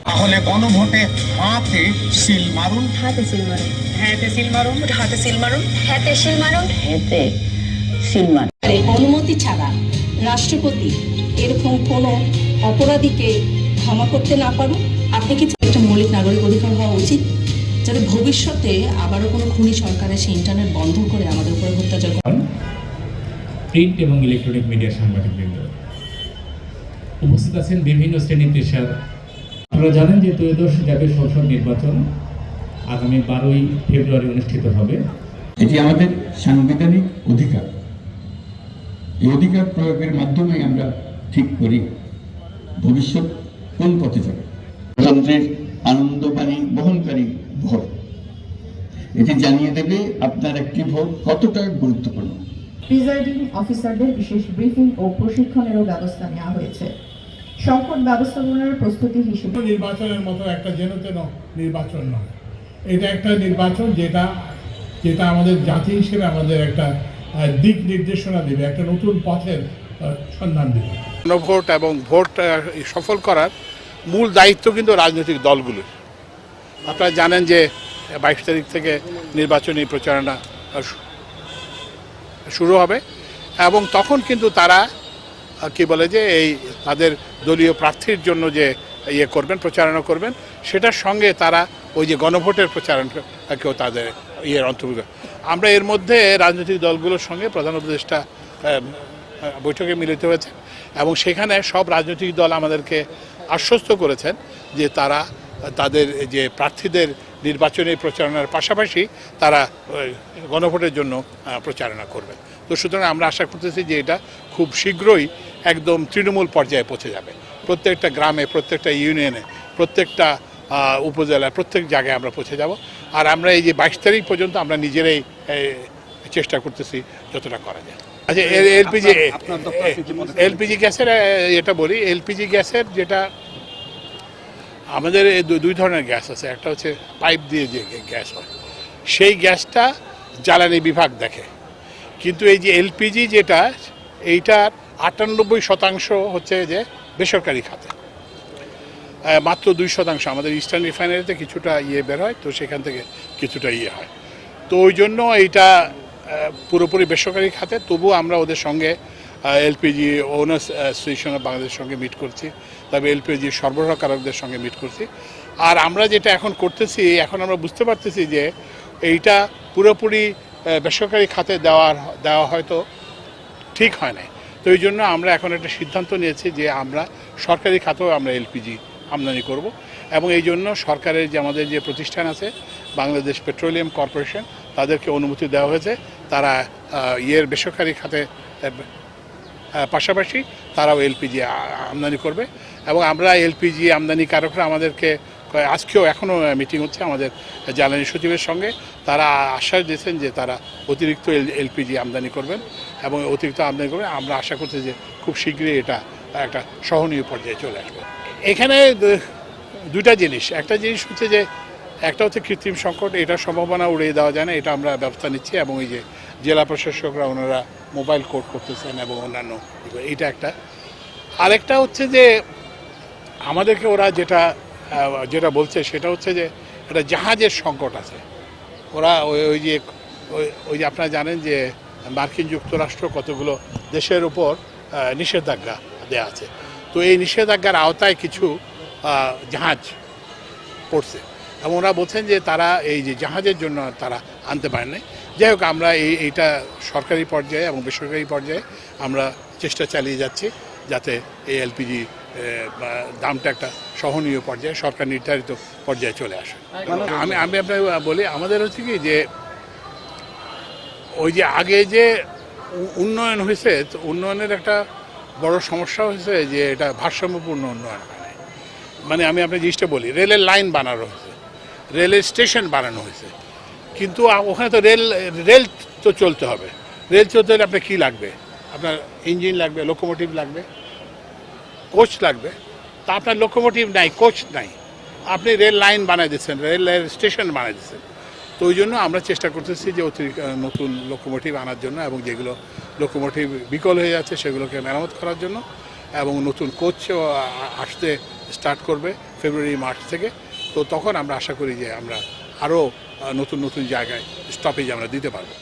তাহলে গণভোটে হাতে সিল মারুন। হাতে সিল মারুন। হাতে সিল মারুন। হাতে সিল মারুন। হাতে সিল মারুন। হাতে সিল মারুন। অনুমতি ছাড়া রাষ্ট্রপতি এরকম কোনো অপরাধীকে ক্ষমা করতে না পারুন। আপনি কি একটা মৌলিক নাগরিক অধিকার হওয়া উচিত, যাতে ভবিষ্যতে আবারও কোনো খুনি সরকারের সেই ইন্টারনেট বন্ধ করে আমাদের উপরে অত্যাচার করেন। প্রিন্ট এবং ইলেকট্রনিক মিডিয়ার সাংবাদিকবৃন্দ উপস্থিত আছেন, বিভিন্ন শ্রেণী পেশার। আপনারা জানেন যে ত্রয়োদশ জাতীয় সংসদ নির্বাচন আগামী 12ই ফেব্রুয়ারি অনুষ্ঠিত হবে। এটি আমাদের সাংবিধানিক অধিকার। এই অধিকার প্রয়োগের মাধ্যমে আমরা ঠিক করি ভবিষ্যৎ কোন পথে যাবে। গণতন্ত্রের আনন্দবাণী বহনকারী ভোট, এটি জানিয়ে দেবে আপনার একটি ভোট কতটা গুরুত্বপূর্ণ। প্রিজাইডিং অফিসারদের বিশেষ ব্রিফিং ও প্রশিক্ষণেরও ব্যবস্থা নেওয়া হয়েছে। সংকট ব্যবস্থাপনার প্রস্তুতি হিসেবে নির্বাচনের মতো একটা যেন তেন নির্বাচন নয়, এটা একটা নির্বাচন যেটা আমাদের জাতি হিসেবে আমাদের একটা দিক নির্দেশনা দেবে, একটা নতুন পথের সন্ধান দেবে। গণভোট এবং ভোট সফল করার মূল দায়িত্ব কিন্তু রাজনৈতিক দলগুলোর। আপনারা জানেন যে 22 তারিখ থেকে নির্বাচনী প্রচারণা শুরু হবে এবং তখন কিন্তু তারা কি বলে যে এই তাদের দলীয় প্রার্থীর জন্য যে করবেন, প্রচারণা করবেন, সেটার সঙ্গে তারা ওই যে গণভোটের প্রচারণাকেও তাদের অন্তর্ভুক্ত। আমরা এর মধ্যে রাজনৈতিক দলগুলোর সঙ্গে প্রধান উপদেষ্টা বৈঠকে মিলিত হয়েছে এবং সেখানে সব রাজনৈতিক দল আমাদেরকে আশ্বস্ত করেছেন যে তারা তাদের যে প্রার্থীদের নির্বাচনী প্রচারণার পাশাপাশি তারা গণভোটের জন্য প্রচারণা করবেন। তো সুতরাং আমরা আশা করতেছি যে এটা খুব শীঘ্রই একদম তৃণমূল পর্যায়ে পৌঁছে যাবে। প্রত্যেকটা গ্রামে, প্রত্যেকটা ইউনিয়নে, প্রত্যেকটা উপজেলায়, প্রত্যেক জায়গায় আমরা পৌঁছে যাব। আর আমরা এই যে 22 তারিখ পর্যন্ত আমরা নিজেরাই চেষ্টা করতেছি যতটা করা যায়। আচ্ছা, এলপিজি গ্যাসের এটা বলি। এলপিজি গ্যাসের যেটা আমাদের দুই ধরনের গ্যাস আছে। একটা হচ্ছে পাইপ দিয়ে যে গ্যাস হয়, সেই গ্যাসটা জ্বালানি বিভাগ দেখে, কিন্তু এই যে এলপিজি যেটা, এইটার 98% হচ্ছে যে বেসরকারি খাতে, মাত্র 2% আমাদের ইস্টার্ন রিফাইনারিতে কিছুটা বের হয়, তো সেখান থেকে কিছুটা হয়। তো ওই জন্য এইটা পুরোপুরি বেসরকারি খাতে। তবু আমরা ওদের সঙ্গে এলপিজি ওনার্স অ্যাসোসিয়েশন অফ বাংলাদেশের সঙ্গে মিট করছি, তবে এলপিজি সরবরাহকারকদের সঙ্গে মিট করছি। আর আমরা যেটা এখন করতেছি, এখন আমরা বুঝতে পারতেছি যে এইটা পুরোপুরি বেসরকারি খাতে দেওয়া হয়তো ঠিক হয় না। তো এই জন্য আমরা এখন একটা সিদ্ধান্ত নিয়েছি যে আমরা সরকারি খাতেও আমরা এলপিজি আমদানি করব এবং এই জন্য সরকারের যে আমাদের যে প্রতিষ্ঠান আছে বাংলাদেশ পেট্রোলিয়াম কর্পোরেশন, তাদেরকে অনুমতি দেওয়া হয়েছে। তারা বেসরকারি খাতে পাশাপাশি তারাও এলপিজি আমদানি করবে এবং আমরা এলপিজি আমদানিকারকরা আমাদেরকে আজকেও এখনও মিটিং হচ্ছে আমাদের জ্বালানি সচিবের সঙ্গে। তারা আশ্বাস দিয়েছেন যে তারা অতিরিক্ত এলপিজি আমদানি করবেন এবং অতিরিক্ত আমদানি করবেন। আমরা আশা করছি যে খুব শীঘ্রই এটা একটা সহনীয় পর্যায়ে চলে আসবে। এখানে দুইটা জিনিস। একটা জিনিস হচ্ছে যে একটা হচ্ছে কৃত্রিম সংকট, এটার সম্ভাবনা উড়িয়ে দেওয়া যায় না, এটা আমরা ব্যবস্থা নিচ্ছি এবং এই যে জেলা প্রশাসকরা ওনারা মোবাইল কোর্ট করতেছেন এবং অন্যান্য, এইটা একটা। আরেকটা হচ্ছে যে আমাদেরকে ওরা যেটা বলছে সেটা হচ্ছে যে একটা জাহাজের সংকট আছে। ওরা ওই যে আপনারা জানেন যে মার্কিন যুক্তরাষ্ট্র কতগুলো দেশের উপর নিষেধাজ্ঞা দেওয়া আছে, তো এই নিষেধাজ্ঞার আওতায় কিছু জাহাজ পড়ছে এবং ওরা বলছেন যে তারা এই যে জাহাজের জন্য তারা আনতে পারেন নাই। যাই হোক, আমরা এইটা সরকারি পর্যায়ে এবং বেসরকারি পর্যায়ে আমরা চেষ্টা চালিয়ে যাচ্ছি যাতে এই এলপিজি দামটা একটা সহনীয় পর্যায়ে, সরকার নির্ধারিত পর্যায়ে চলে আসে। আমি আপনাকে বলি, আমাদের হচ্ছে কি যে ওই যে আগে যে উন্নয়ন হয়েছে, তো উন্নয়নের একটা বড় সমস্যা হয়েছে যে এটা ভারসাম্যপূর্ণ উন্নয়ন হয় না। মানে আমি আপনার জিনিসটা বলি, রেলের লাইন বানানো হয়েছে, রেলের স্টেশন বানানো হয়েছে, কিন্তু ওখানে তো রেল তো চলতে হবে। রেল চলতে হলে আপনার কী লাগবে? আপনার ইঞ্জিন লাগবে, লোকোমোটিভ লাগবে, কোচ লাগবে। তা আপনার লোকোমোটিভ নাই, কোচ নাই, আপনি রেল লাইন বানাই দিচ্ছেন, রেলের স্টেশন বানাই দিচ্ছেন। তো ওই জন্য আমরা চেষ্টা করতেছি যে অতিরিক্ত নতুন লোকোমোটিভ আনার জন্য এবং যেগুলো লোকোমোটিভ বিকল হয়ে যাচ্ছে সেগুলোকে মেরামত করার জন্য এবং নতুন কোচও আসতে স্টার্ট করবে ফেব্রুয়ারি মার্চ থেকে। তো তখন আমরা আশা করি যে আমরা আরও নতুন নতুন জায়গায় স্টপেজ আমরা দিতে পারবো।